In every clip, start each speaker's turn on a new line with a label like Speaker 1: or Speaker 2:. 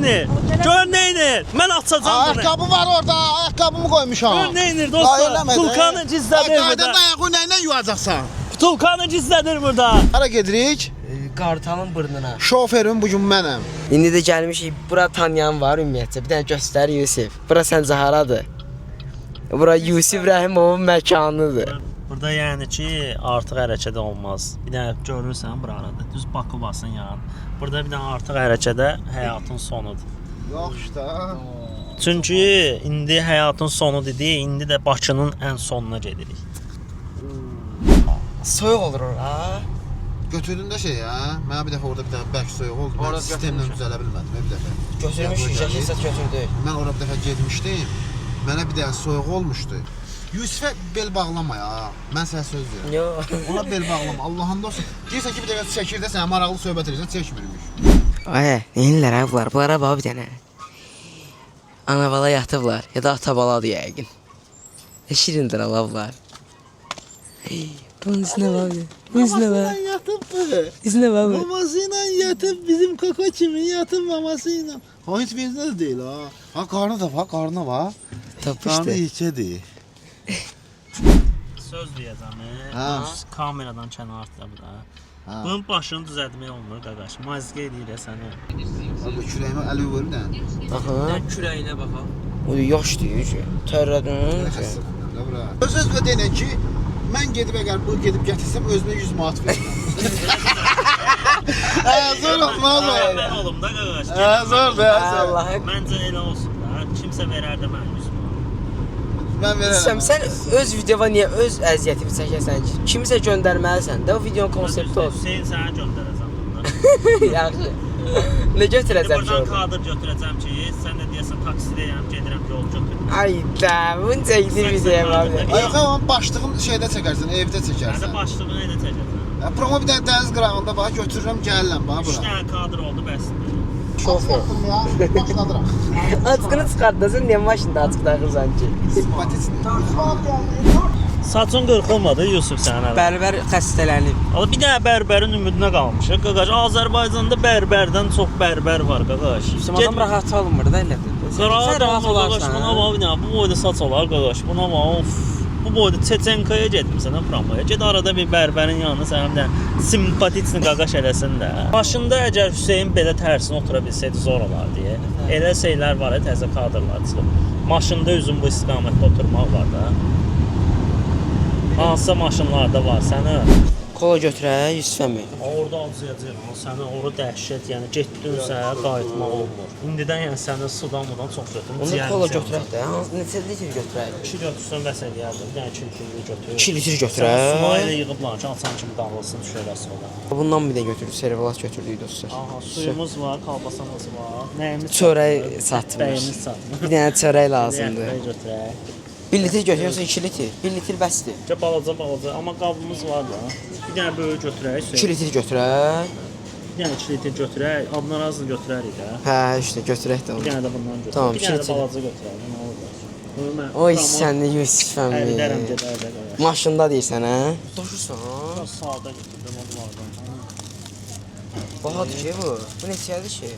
Speaker 1: neynir? Gör neynir? Mən açacağım bunu.
Speaker 2: Ayaqqabı var orada, ayaqqabımı qoymuşam.
Speaker 1: Gör neynir dostlar? Tulkanı gizlədir burada.
Speaker 2: Qaydan ayağı nəylə yuyacaqsan?
Speaker 1: Tulkanı gizlədir burada.
Speaker 2: Hara gedirik?
Speaker 3: Qartalın burnuna.
Speaker 2: Şoferim bugün mənəm.
Speaker 3: İndi də gəlmişik. Bura tanıyan var ümumiyyətcə. Bir dənə göstər Yusif. Bura səncə haradır? Bura Yusif Rəhimovun məkanıdır.
Speaker 1: Burada yəni ki, artıq hərəkət olmaz. Bir dənə görürsən buralarda. Düz Bakı basın yan. Burada bir dənə artıq hərəkədə həyatın sonudur.
Speaker 2: Yox işte.
Speaker 1: Çünki indi həyatın sonu dedi, indi də Bakının ən sonuna gedirik.
Speaker 3: Soyuq olur ora.
Speaker 2: Götürdün də şey ya. Mənə bir dəfə orada bir dəfə bərk soyuq oldu. Mən sistemlə düzələ bilmədim bir dəfə.
Speaker 3: Götürmüşük, şəkilsət götürdük.
Speaker 2: Mən orada bir dəfə getmişdim. Mənə bir dənə soyuq olmuşdu. Yusifə bel bağlama ya. Mən sənə söz verirəm.
Speaker 3: Yox.
Speaker 2: Ona bel bağlama. Allah'ın olsun. Deyirsən ki bir dəfə çəkirdə sənə maraqlı söhbət edirsən, çəkmirmiş.
Speaker 3: Ay, neyinlər ha bunlar? Bunlara bax bir dənə. Ana bala yatıblar ya da ata baladır yəqin. Ne şirindir ala bunlar. Bunun üstüne bak. Bunun üstüne bak.
Speaker 2: Yatıbdı.
Speaker 3: Üstüne bak.
Speaker 2: Mamasıyla yatıp bizim kaka kimi yatıp mamasıyla. Ha hiç benzinə də deyil ha. Ha qarnı da var, qarnı var.
Speaker 3: Tapışdı.
Speaker 2: Qarnı içədir.
Speaker 1: Söz deyəcəm.
Speaker 2: Ha.
Speaker 1: Kameradan kənarda bu da.
Speaker 2: Ha.
Speaker 1: Bunun başını düzəltmək olmur qaqaş. Mazqə edir səni.
Speaker 2: Abi kürəyimə əli vurur da.
Speaker 3: Aha.
Speaker 1: Kürəyinə baxaq.
Speaker 3: O yaş deyir ki. Tərrədin.
Speaker 2: Öz-özünə deyən ki, mən gedib əgər bu gedib gətirsəm özümə 100 manat verirəm. Zor olmaz o.
Speaker 1: Mən olum da qaqaş.
Speaker 2: Zor be.
Speaker 3: Allah'a.
Speaker 1: Məncə elə olsun da. Kimsə verərdə mən 100 manat.
Speaker 2: Mən verərəm.
Speaker 3: Sən öz videova niyə öz əziyyətini çəkəsən ki? Kimisə göndərməlisən də o videonun konsepti olsun.
Speaker 1: Hüseyn sənə göndərəcəm bunu.
Speaker 3: Yaxşı. Ne götürəcəm ki?
Speaker 1: Buradan kadr götürəcəm ki, sən də deyəsən taksidəyəm, gedirəm yol götürürəm.
Speaker 3: Ayda, bunu çəkdi videoya abi.
Speaker 2: Yox, amma başlığın şeydə çəkərsən, evdə
Speaker 1: Mən də
Speaker 2: çəkərsən.
Speaker 1: başlığını elə çəkəcəm.
Speaker 2: Promo bir dənə dəniz qırağında bax götürürəm, gəlirəm bax
Speaker 1: 3
Speaker 2: bura.
Speaker 1: dənə kadr oldu bəsdir.
Speaker 3: Şofer.
Speaker 2: Başladıram.
Speaker 3: Açqını çıxartdın, niyə maşında açıq taxırsan ki?
Speaker 2: Simpatik.
Speaker 1: Saçın qırxılmadı Yusuf sənin hələ.
Speaker 3: Bərbər xəstələnib.
Speaker 1: Amma bir dənə bərbərin ümidinə qalmışıq. Qaqaş, Azərbaycanda bərbərdən çox bərbər var qaqaş.
Speaker 3: Adam rahat alınmır da elə.
Speaker 1: Sən rahat olarsan. Buna bax, bir dənə bu boyda saç olar qaqaş. Buna bax, of. Bu boyda Çeçenkaya getmisən promoya. Get arada bir bərbərin yanına sən həm də simpatikni qaqaş eləsin də. Başında əgər Hüseyn belə tərsinə otura bilsəydi zor olardı deyə. Elə şeylər var, təzə kadrlar çıxıb. Maşında üzüm bu istiqamətdə oturmaq var da. Hansısa maşınlarda var sənə.
Speaker 3: Kola götürək, Yusufəmi.
Speaker 1: Orada acıyacaq. Sənə ora dəhşət, yəni getdinsə qayıtmaq olmur. İndidən yəni səni sudan çox götürüm.
Speaker 3: Onu kola götürək də. Neçə litr götürək?
Speaker 1: 2 götürsən vəs eləyərdim. Bir dənə 2 litr götür.
Speaker 3: 2 litr götürək.
Speaker 1: Sumayı ilə yığıblar ki, açan kimi dağılsın düşərə sonra.
Speaker 3: Bundan bir də götürdük, servelat götürdük dostlar.
Speaker 1: Aha, suyumuz var, kalbasamız var. Nəyimiz?
Speaker 3: Çörək satmır.
Speaker 1: Bəyimiz satmır.
Speaker 3: Bir dənə çörək lazımdır.
Speaker 1: Götürək.
Speaker 3: 1 litr götür, yoxsa 2 litr? 1 litr bəsdir.
Speaker 1: Balaca, amma qabımız var da. Bir dənə böyük götürək.
Speaker 3: 2 litr götürək.
Speaker 1: Bir dənə 2 litr götürək. Adnan razını götürərik də.
Speaker 3: Hə, işte götürək də
Speaker 1: Bir
Speaker 3: onu.
Speaker 1: dənə də bundan götürək.
Speaker 3: Tamam,
Speaker 1: bir dənə də
Speaker 3: iki litr.
Speaker 1: balaca götürək. Nə olur?
Speaker 3: Oy səni Yusufəmi.
Speaker 1: Əridərəm gedər də.
Speaker 3: Maşında deyirsən, hə? Doşursan.
Speaker 1: Biraz sağda götürdüm onlardan.
Speaker 3: Bahadır ki bu. Bu neçədir ki?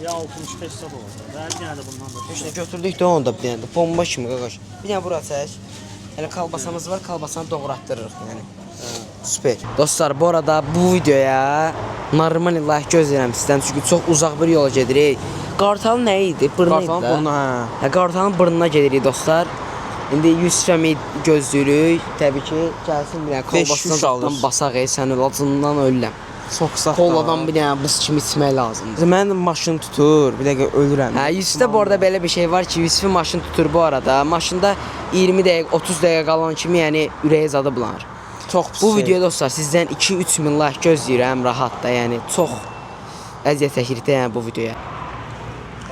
Speaker 1: Ya 65 sat olacaq. Bir dənə də bundan da.
Speaker 3: İşte götürdük də onu da bir dənə də. Bomba kimi qaqaş. Bir dənə bura çək. Hələ kalbasamız var, kalbasanı doğratdırırıq yəni. Süper. Dostlar, bu arada bu videoya normal like gözləyirəm sizdən çünki çox uzaq bir yola gedirik. Qartalın nə idi? Burnu idi.
Speaker 2: Qartalın burnu, hə.
Speaker 3: Qartalın burnuna gedirik dostlar. İndi Yusufəmi gözləyirik. Təbii ki, gəlsin bir dənə kalbasadan basaq sənin acından ölürəm.
Speaker 2: Çox qısa.
Speaker 3: Koladan bir dənə buz kimi içmək lazımdır.
Speaker 2: Mənim maşın tutur, bir dəqiqə ölürəm.
Speaker 3: Hə, Yusufda bu arada belə bir şey var ki, Yusufun maşın tutur bu arada. Maşında 20 dəqiqə, 30 dəqiqə qalan kimi, yəni ürəyi zadı bulanır.
Speaker 2: Çox pis.
Speaker 3: Bu videoda dostlar sizdən 2-3 min like gözləyirəm rahat da, yəni çox əziyyət çəkirik də yəni bu videoya.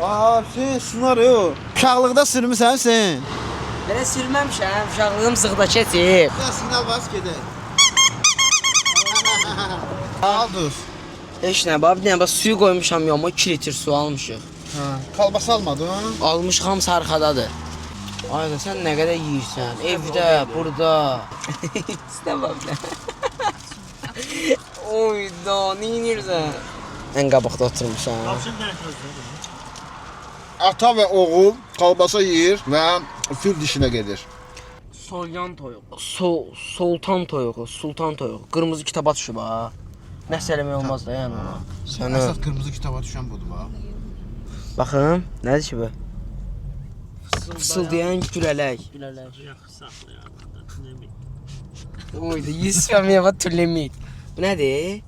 Speaker 2: Aa, sen sınar yo. Uşaqlıqda sürmüsən sən.
Speaker 3: Belə sürməmişəm, uşaqlığım zığda keçib.
Speaker 2: Ya sinyal bas gedək. Al dur.
Speaker 3: Heç nə, bax bir dənə bax suyu qoymuşam yoma, 2 litr su almışıq.
Speaker 2: Hə, kalbasa almadın?
Speaker 3: Almış hamısı arxadadır. Ayda sən nə qədər yeyirsən? Evdə, burada. Sən bax nə. Oy da, nə yeyirsən? Ən qabaqda oturmuşam.
Speaker 1: Başın dərk özlədir.
Speaker 2: ata və oğul kalbasa yeyir və fil dişinə gedir.
Speaker 3: Solyan toyuğu. Sultan toyuğu, sultan toyuğu. Qırmızı kitaba düşüb ha. Nəsə eləmək olmaz da yəni ona. Sənə
Speaker 2: Əsas qırmızı kitaba düşən budur bax.
Speaker 3: baxın, nədir ki bu? Fısıldayan gülələk.
Speaker 1: Yaxşı saxlayaq. Nə bileyim.
Speaker 3: Oydu, Yusufəmiyeva Tülemik. Bu nədir?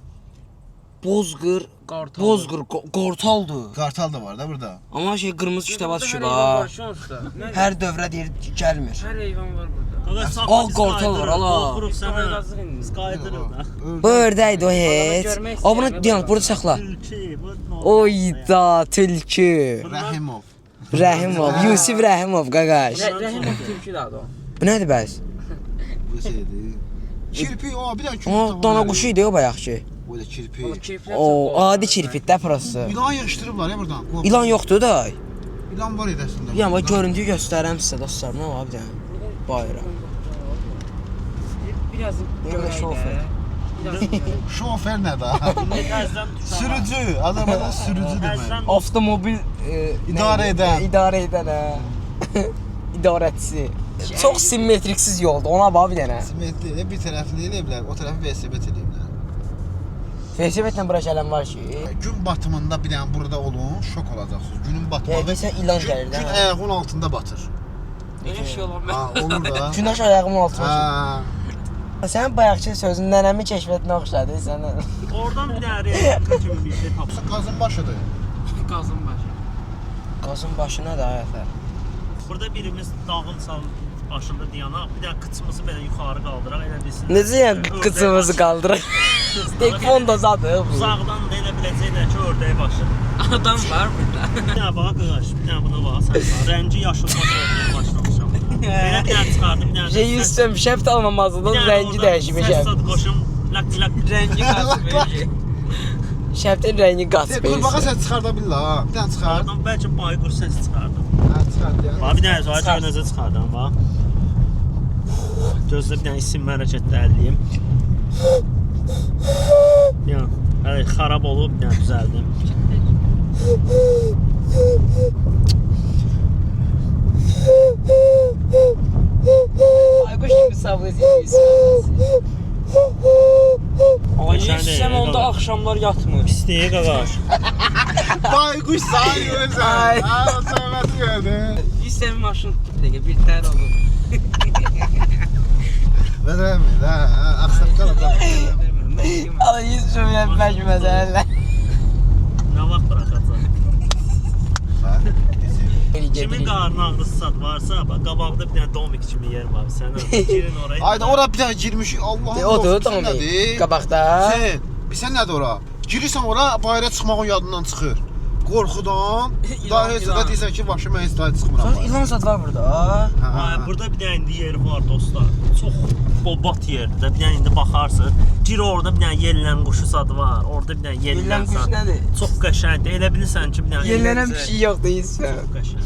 Speaker 3: Bozqır, qortaldır.
Speaker 2: Qartal da var da burada.
Speaker 3: Amma şey qırmızı kitaba düşüb ha. Hər dövrə deyir gəlmir.
Speaker 4: Hər heyvan var burada.
Speaker 1: Qaqa saxla.
Speaker 3: Ağ qortal var, ala.
Speaker 1: Qorxuruq sənə. Biz qaydırıq da.
Speaker 3: Bu ördəkdir o heç. O bunu deyən, burada saxla.
Speaker 1: Tülkü, bu nə?
Speaker 3: Oyda, tülkü.
Speaker 2: Rəhimov.
Speaker 3: Rəhimov, Yusif Rəhimov qaqaş.
Speaker 4: Rəhimov türkü də o.
Speaker 3: Bu nədir bəs?
Speaker 2: Bu şeydir. Kirpi, o bir dənə kirpi.
Speaker 3: O dana quşu idi o bayaqki.
Speaker 2: Bu da kirpi.
Speaker 3: O adi kirpitdə prosta.
Speaker 2: İlan yığışdırıblar ya buradan.
Speaker 3: İlan yoxdur da.
Speaker 2: İlan var idi əslində.
Speaker 3: Bir amma görüntüyü göstərəm sizə dostlar. Nə var bir dənə? Bayram.
Speaker 4: Biraz
Speaker 3: Burada şofer.
Speaker 2: Şofer nə da?
Speaker 1: Təzdən
Speaker 2: Sürücü. Azərbaycan sürücü demək.
Speaker 3: Avtomobil
Speaker 2: İdarə edən.
Speaker 3: İdarə edən hə. İdarəçisi. Çox simmetriksiz yoldur. Ona bax bir dənə.
Speaker 2: Simetli ilə bir tərəfli elə bilər, o tərəfi velosiped eləyiblər.
Speaker 3: Velosipedlə bura gələn var ki.
Speaker 2: Gün batımında bir dənə burada olun, şok olacaqsınız. Günün batımında.
Speaker 3: Deyirsən ilan gəlir də.
Speaker 2: Gün ayağın altında batır.
Speaker 4: elə şey ola bilər.
Speaker 2: Ha, olur da.
Speaker 3: Günəş ayağımın altına.
Speaker 2: Ha.
Speaker 3: Sən bayaqçı sözün nənəmi kəşfətinə oxşadı sənə.
Speaker 1: Oradan bir dənə real kimi bir şey tapsın.
Speaker 2: Qazın başıdır.
Speaker 4: Qazın başı.
Speaker 3: Qazın başına da ayətə.
Speaker 1: Burada birimiz dağın başında dayanaq, bir dənə qıçımızı belə yuxarı qaldıraq, elə bilsin.
Speaker 3: Necə yəni qıçımızı qaldıraq? Tekvondo zadı bu.
Speaker 1: Uzaqdan da elə biləcəklər ki, ördək başı.
Speaker 4: Adam var burada.
Speaker 1: Bir dənə bax qıraş, bir dənə buna bax, sən bax. Rəngi yaşılmış ördək başlamışam. Belə bir dənə çıxardım, bir dənə.
Speaker 3: Şey yüzüm şəft almamazlıdan rəngi dəyişmişəm.
Speaker 1: Səs qoşum, lak.
Speaker 4: Rəngi qazı.
Speaker 3: Şəftin rəngi qaz
Speaker 2: Qurbağa səs çıxarda bilirlər ha. Bir dənə çıxar.
Speaker 1: Oradan bəlkə bayquş səs çıxardım.
Speaker 2: Ha, çıxar deyən.
Speaker 1: Bax, bir dənə sonra necə çıxardım, bax. Gözlə bir dənə isim hərəkətdə əliyim. Yəni, hələ xarab olub, bir dənə düzəldim.
Speaker 3: Bayquş kimi sablıyız.
Speaker 4: Ay, sən onda axşamlar yatmır.
Speaker 1: İstəyir qaqaş.
Speaker 2: Bayquş sayı özü.
Speaker 3: Ay.
Speaker 2: Ha, söhbəti gördün.
Speaker 4: İstəmin maşın dəqiqə bir tər olur.
Speaker 2: Verəmi, ha, axsaqqal adam.
Speaker 3: Ala yüzüm yəpmək məsələ.
Speaker 1: Nə vaxt bıraxacaq? Kimin qarnı ağrısı zad varsa, bax qabaqda bir dənə domik kimi yer var. Sən girin oraya.
Speaker 2: Ayda ora bir dənə girmiş. Allah'ım.
Speaker 3: Odur tamam. Qabaqda.
Speaker 2: Sən nədir ora? Girirsən ora, bayıra çıxmağın yadından çıxır. Qorxudan, daha heç də deyirsən ki, başı mən istəyir çıxmıram.
Speaker 3: Sonra ilan zad var burada.
Speaker 1: Ha, burada bir dənə indi yeri var dostlar. Çox bobat yerdir. Bir dənə indi baxarsın. Gir orada bir dənə yellən quşu zad var. Orada bir dənə
Speaker 3: Yellən
Speaker 1: yellən
Speaker 3: quş
Speaker 1: zad.
Speaker 3: nədir?
Speaker 1: Çox qəşəngdir. Elə bilirsən ki, bir dənə
Speaker 3: Yellənən bir şey yoxdur heç.
Speaker 1: Çox qəşəng.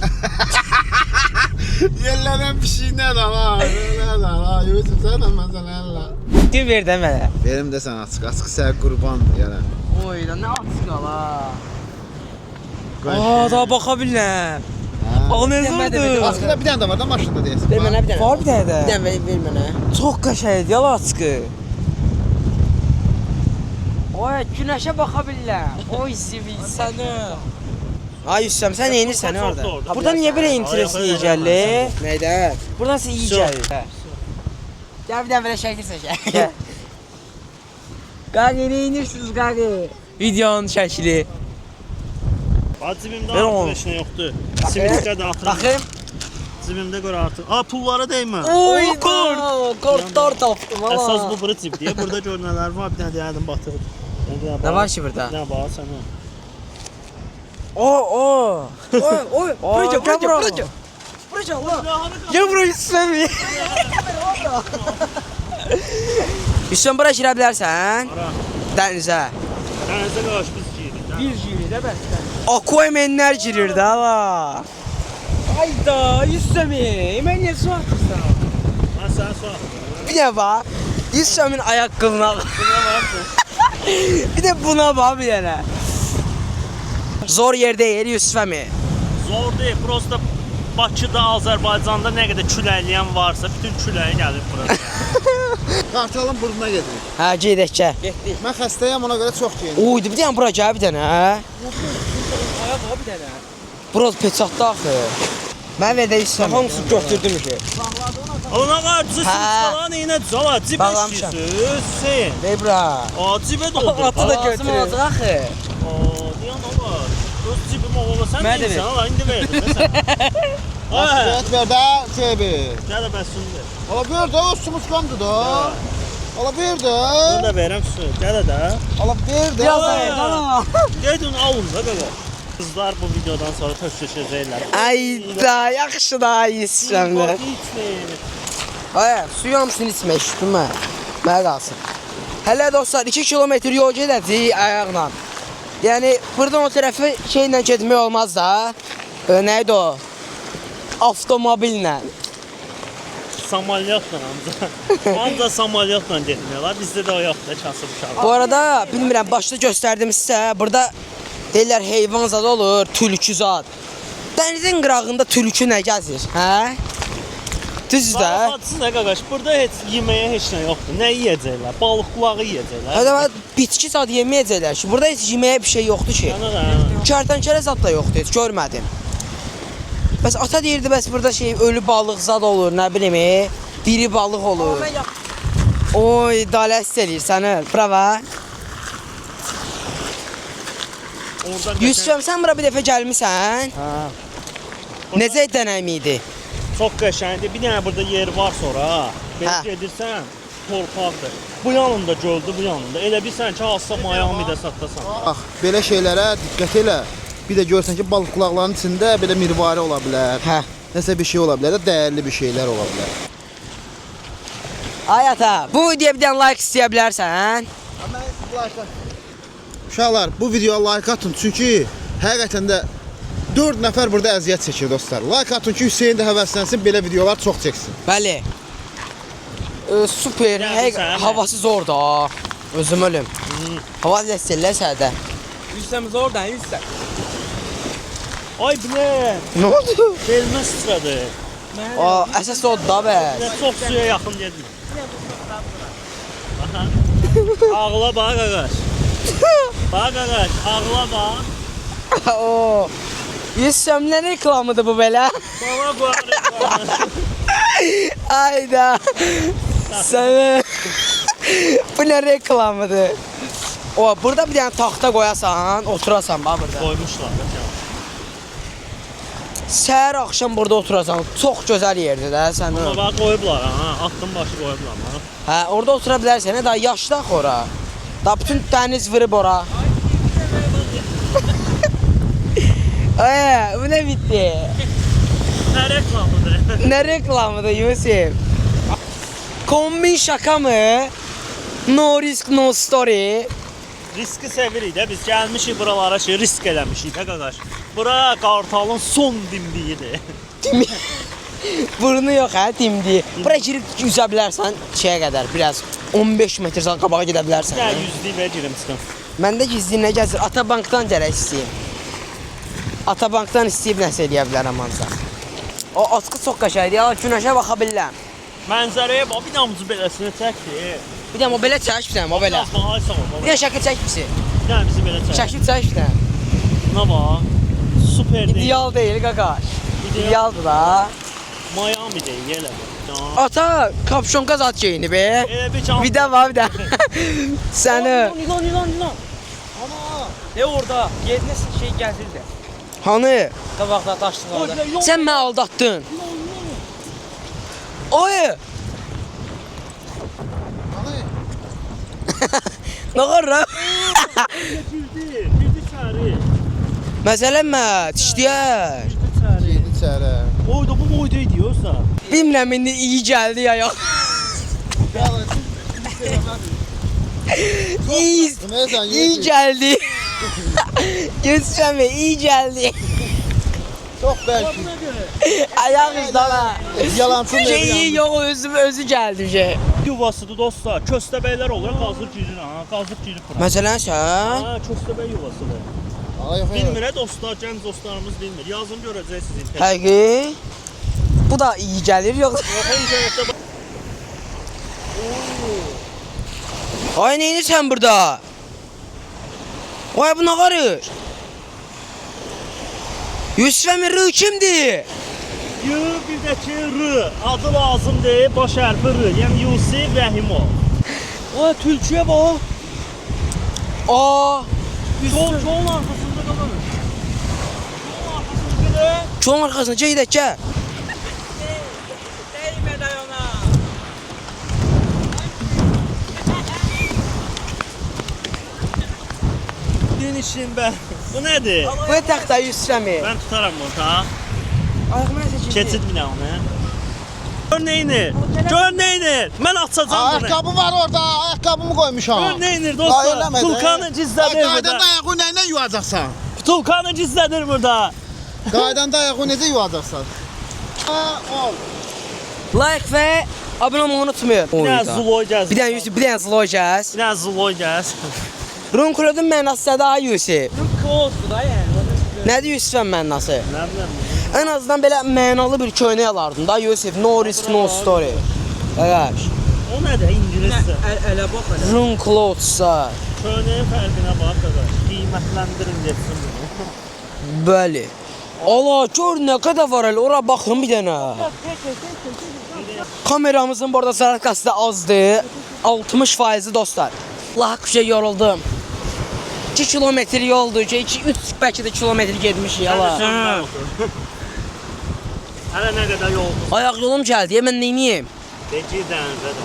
Speaker 2: Yellənən bir şey nədir ha? Nədir ha? Yusuf sən də məsələn.
Speaker 3: Gün ver də mənə.
Speaker 2: Verim də sən açıq sən qurbandır yəni.
Speaker 3: Oy da nə açıq ala. Aa, daha baxa bilmirəm. O nə zordur?
Speaker 2: Aslında bir dənə də var da maşında deyəsən.
Speaker 3: Ver mənə bir dənə.
Speaker 4: Var bir dənə də.
Speaker 3: Bir dənə ver mənə.
Speaker 4: Çox qəşəngdir, yala açıqı.
Speaker 3: Oy, günəşə baxa bilmirəm. Oy sivil səni. Ay Hüsam, sən neynirsən orada? Burada niyə belə interesli iyi gəlir?
Speaker 4: Nəydə?
Speaker 3: Burada isə iyi gəlir. Gəl bir dənə belə şəkil çəkək. Qaqi neynirsiniz qaqi? Videonun şəkli.
Speaker 1: Bax cibimdə
Speaker 3: Ver onu.
Speaker 1: artıq heç nə yoxdur. Simitə də atıram.
Speaker 3: Baxım.
Speaker 1: Cibimdə görə artıq. A, pullara dəymə.
Speaker 3: Oy, kortlar tapdım valla.
Speaker 1: Əsas bu buru tipdir. Burada gör nələr var. Bir dənə deyərdim batır.
Speaker 3: Nə var ki burada?
Speaker 1: Nə var sənə?
Speaker 3: Oy, Proca. Ya bura istəmi. Hüsam bura girə bilərsən? Dənizə.
Speaker 1: Dənizə qarşı biz giyirik.
Speaker 4: Bir jiri də bəs.
Speaker 3: Aquamanlər girir də ala.
Speaker 4: Ayda, Hüsami, mən niyə su atırsan?
Speaker 1: Mən sənə su
Speaker 3: Bir də bax. Hüsamın ayaqqabına bax. Bir də buna bax bir dənə. Zor yer deyil Yusuf əmi.
Speaker 1: Zor değil. Prosta Bakıda, Azərbaycanda nə qədər küləkləyən varsa, bütün küləyi gəlir bura.
Speaker 2: Qartalın burnuna gedirik.
Speaker 3: Hə, gedək gəl.
Speaker 4: Getdik.
Speaker 2: Mən xəstəyəm, ona görə çox geyindim.
Speaker 3: Uydu bir dənə bura gəl bir dənə.
Speaker 4: Ayaq var bir dənə.
Speaker 3: Bura peçatda axı. Mən verdə istəmirəm.
Speaker 4: Hamısı götürdüm ki.
Speaker 1: Ona qarşı falan iynə cala, cibə
Speaker 3: Bağlamışam.
Speaker 1: şişir. Sen.
Speaker 3: Ver bura.
Speaker 1: Cibə doldur.
Speaker 4: Atı da
Speaker 3: Lazım
Speaker 4: götürür.
Speaker 3: olacaq axı.
Speaker 1: Diyan olar. Öz cibim oğlu sən
Speaker 4: Mənə də
Speaker 1: deyirsən,
Speaker 4: ver.
Speaker 1: ala indi verdin də sən.
Speaker 2: Hasret ver də, Tebi.
Speaker 1: Gəl də bəsun ver.
Speaker 2: Ala ver də, o sumuşqandır da. Ala ver də.
Speaker 1: Bunu da verəm su. Gəl də.
Speaker 2: Ala ver də.
Speaker 3: Biraz da ver, tamam.
Speaker 1: Gedin alın da qaqa. Qızlar bu videodan sonra töküşəcəklər.
Speaker 3: Ayda, yaxşı da istəyirəm. Ay, suyu hamısını içmək istəyirəm. Mənə qalsın. Hələ dostlar 2 kilometr yol gedəcəyik ayaqla. Yəni buradan o tərəfi şeylə getmək olmaz da. Nə idi o? Avtomobillə.
Speaker 1: Samalyotla ancaq. Ancaq samalyotla getmiyorlar. Bizdə də o yoxdur, kasıb uşaq.
Speaker 3: Bu arada bilmirəm başda göstərdim sizə. Burada deyirlər heyvan zad olur, tülkü zad. Dənizin qırağında tülkü nə gəzir, hə? Düzdür də.
Speaker 1: Balıqçı nə qaqaş, burada heç yeməyə heç nə yoxdur. Nə yeyəcəklər? Balıq qulağı yeyəcəklər.
Speaker 3: Hətta bitki zad yeməyəcəklər ki. Burada heç yeməyə bir şey yoxdur ki.
Speaker 1: Yana da.
Speaker 3: Kərtənkələ zad da yoxdur, heç görmədim. Bəs ata deyirdi, bəs burada şey ölü balıq zad olur, nə bilim, diri balıq olur. Oy, daləs eləyir səni. Bravo.
Speaker 1: Orada
Speaker 3: Yusuf, sən bura bir dəfə gəlmisən?
Speaker 1: Hə.
Speaker 3: Necə dənəyim idi?
Speaker 1: Çox qəşəngdir. Bir dənə burada yer var sonra. Belə
Speaker 3: Hə.
Speaker 1: gedirsən, torpaqdır. Bu yanında göldür, bu yanında. Elə bilsən ki, hansısa Miami-də satdasan.
Speaker 2: Bax, belə şeylərə diqqət elə. Bir də görsən ki, balıq qulaqlarının içində belə mirvari ola bilər.
Speaker 3: Hə.
Speaker 2: Nəsə bir şey ola bilər, dəyərli bir şeylər ola bilər.
Speaker 3: Ay ata, bu videoya bir dənə like istəyə bilərsən?
Speaker 2: Uşaqlar, bu videoya like atın, çünki həqiqətən də 4 nəfər burada əziyyət çəkir dostlar. Like atın ki, Hüseyn də həvəslənsin, belə videolar çox çəksin.
Speaker 3: Bəli. Super,
Speaker 1: Gəldi
Speaker 3: havası zor da. Özüm ölüm. Hava ləssəllər sədə.
Speaker 4: Yüzsəmiz oradan, yüzsəm.
Speaker 1: Ay bilə,
Speaker 3: Nə oldu?
Speaker 1: belmə sıçradı.
Speaker 3: Əsas o da bəs.
Speaker 1: Nə çox suya yaxın gedir. Aha. Ağla bax qaqaş. Bax qaqaş, ağla bax.
Speaker 3: O. Yüzsəm nə reklamıdır bu belə?
Speaker 1: Baba bu.
Speaker 3: Ayda. Sənə. Bu nə reklamıdır? O, burada bir dənə taxta qoyasan, oturasan bax burada.
Speaker 1: Koymuşlar da.
Speaker 3: Səhər axşam burada oturasan. Çox gözəl yerdir də sən.
Speaker 1: Amma bax qoyublar ha, atın başı qoyublar ha.
Speaker 3: Hə, orada otura bilərsən, daha yaşlı axı ora. Da bütün dəniz vurub ora. Ay, bu nə bitdi?
Speaker 1: Nə reklamıdır?
Speaker 3: Nə reklamıdır Yusuf? Kombin şaka mı? No risk, no story.
Speaker 1: Riski sevirik də, biz gəlmişik buralara şey risk eləmişik də qaqaş. Bura Qartalın son dimdiyidir.
Speaker 3: Burnu yox hə, dimdi. Bura girib üzə bilərsən şeyə qədər, biraz 15 metr sağ qabağa gedə bilərsən.
Speaker 1: Gəl yüzlük və girim çıxım.
Speaker 3: Məndə gizli nə gəzir? Atabankdan gərək istəyim. Atabankdan istəyib nəsə eləyə bilərəm ancaq. O açqı çox qəşəngdir, ya günəşə baxa bilirəm.
Speaker 1: Mənzərəyə bax, bir damcı beləsini çəkdi.
Speaker 3: Bir də o belə çək bir dənə, o belə.
Speaker 1: Ay sağ ol.
Speaker 3: Bir dənə şəkil çək misin?
Speaker 1: Bir dənə bizi belə çək.
Speaker 3: Şəkil çək bir dənə.
Speaker 1: Buna bax. Super değil.
Speaker 3: İdeal deyil qaqaş.
Speaker 1: İdeal.
Speaker 3: İdealdır da.
Speaker 1: Miami değil elə.
Speaker 3: Ata kapşonka zat geyini be.
Speaker 1: Elə bir can.
Speaker 3: Bir də var bir də. Səni.
Speaker 4: İlan. Ana. Ne orada? Yerine şey gəzirdi.
Speaker 3: Hanı?
Speaker 4: Qabaqda daşlıqlarda.
Speaker 3: Sən məni aldatdın. Oy! Nə qarra?
Speaker 1: Girdi içəri.
Speaker 3: Məsələn tişdiyər.
Speaker 2: Yedi içəri.
Speaker 1: Oyda bu boyda ediyorsa.
Speaker 3: Bilmirəm indi iyi gəldi ya yox. İyi gəldi. Göstərmə, iyi gəldi.
Speaker 2: Çox bəlkə.
Speaker 3: Ayaq izlama.
Speaker 2: Yalancı
Speaker 3: Şeyi yox, özü gəldi şey.
Speaker 1: Yuvasıdır dostlar. Köstəbəklər olur, qazır girir ha. Qazır girib bura.
Speaker 3: Məsələn sən?
Speaker 1: Ha, köstəbək yuvasıdır. Bilmir dostlar, gənc dostlarımız bilmir. Yazın görəcəksiniz internetdə.
Speaker 3: Həqiqi. Bu da iyi gəlir yoxsa?
Speaker 1: Yox, internetdə bax.
Speaker 3: Ay nə edirsən burada? Vay bu nə qarır? Yusuf əmi Rı kimdir?
Speaker 1: Y, bir də ki, R. Adı lazımdır, baş hərfi R. Yəni Yusif Rəhimov.
Speaker 4: O tülçüyə bax.
Speaker 3: Aa,
Speaker 1: Yolun arxasında qalır. Yolun arxasında gələ.
Speaker 3: çolun arxasına gedək gəl.
Speaker 4: Dəymə dayana.
Speaker 1: Denişim mən. Bu nədir?
Speaker 3: Bu taxta Yusuf əmi.
Speaker 1: Mən tutaram bunu, ta.
Speaker 3: Ayağımı çəkin.
Speaker 1: Keçid binə onu. Gör neynir? Gör neynir? Mən açacağım bunu.
Speaker 2: Ayaqqabı var orada, ayaqqabımı qoymuşam.
Speaker 1: Gör neynir dostlar? Tulkanı gizlədir burada.
Speaker 2: Qaydanda ayağı nəylə yuyacaqsan?
Speaker 1: Tulkanı gizlədir burada.
Speaker 2: Qaydanda ayağı necə yuyacaqsan? Ol.
Speaker 3: Like və abunə olmağı unutmayın.
Speaker 1: Bir dənə Zuloy gəz.
Speaker 3: Bir dənə Yusuf, bir dənə Zloy gəz.
Speaker 1: Bir dənə Zuloy gəz.
Speaker 3: Runkulodun mənası da Yusuf.
Speaker 4: Kod da yəni.
Speaker 3: Nədir Yusuf'un mənası?
Speaker 1: Nə bilim.
Speaker 3: En azından belə mənalı bir köynək alardın da Yusuf. No risk, no story. Qardaş.
Speaker 1: O nədir? İngiliscə.
Speaker 4: Ələ bax elə.
Speaker 3: Run clothes'a.
Speaker 1: Köynəyin fərqinə bax qardaş. Qiymətləndirin getsin bunu.
Speaker 3: Bəli. Allah gör nə qədər var elə. Ora baxın bir dənə. Kameramızın burada zaratkası da azdır. 60% dostlar. Allah kuşa yoruldum. 2 kilometr yoldur ki, 2-3 bəlkə də kilometr getmişik ala.
Speaker 1: Hələ nə qədər yoldur?
Speaker 3: Ayaq yolum gəldi, mən neyniyim?
Speaker 1: Peki dənizə də.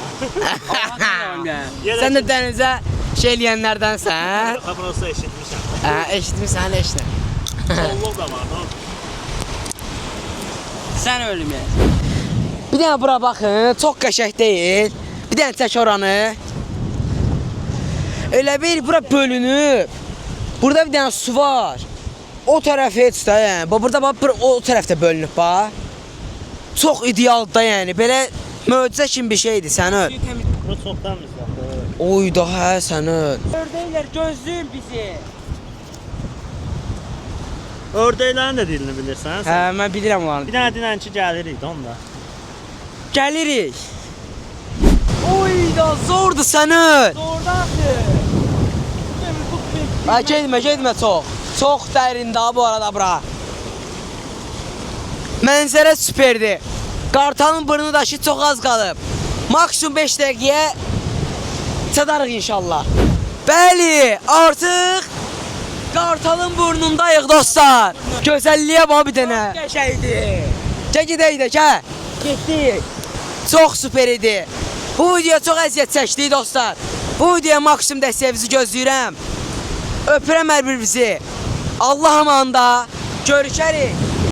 Speaker 3: Sən də dənizə şey eləyənlərdənsən.
Speaker 1: Xəbərsə eşitmişəm.
Speaker 3: Hə, eşitmirsən, eşitdim.
Speaker 1: Solluq da var, da.
Speaker 3: Sən ölümə. Bir dənə bura baxın, çox qəşəng deyil. Bir dənə çək oranı. Elə bir bura bölünüb. Burada bir dənə su var. O tərəfi heç də yəni. Burada bax o tərəfdə bölünüb bax. Çox idealdır da yəni. Belə möcüzə kimi bir şeydir sənin.
Speaker 1: Bu çox təmizdir.
Speaker 3: Oy da hə sənin.
Speaker 4: Ördəklər gözləyir bizi.
Speaker 1: Ördəklərin də dilini bilirsən
Speaker 3: Hə,
Speaker 1: sən?
Speaker 3: mən bilirəm onları.
Speaker 1: Bir dənə dinənçi gəlirik də onda.
Speaker 3: Gəlirik. Oy da zordur sənin.
Speaker 4: Doğrudandır.
Speaker 3: Ha, getmə çox. Çox dərində bu arada bura. Mənzərə süperdir. Qartalın burnu daşı çox az qalıb. Maksimum 5 dəqiqəyə çadarıq inşallah. Bəli, artıq Qartalın burnundayıq dostlar. Gözəlliyə bax bir dənə.
Speaker 4: Qəşəngdir.
Speaker 3: Gedək də, gəl.
Speaker 4: Getdik.
Speaker 3: Çox süper idi. Bu videoya çox əziyyət çəkdik dostlar. Bu videoya maksimum dəstəyinizi gözləyirəm. Öpürəm hər birinizi. Allah amanında görüşərik.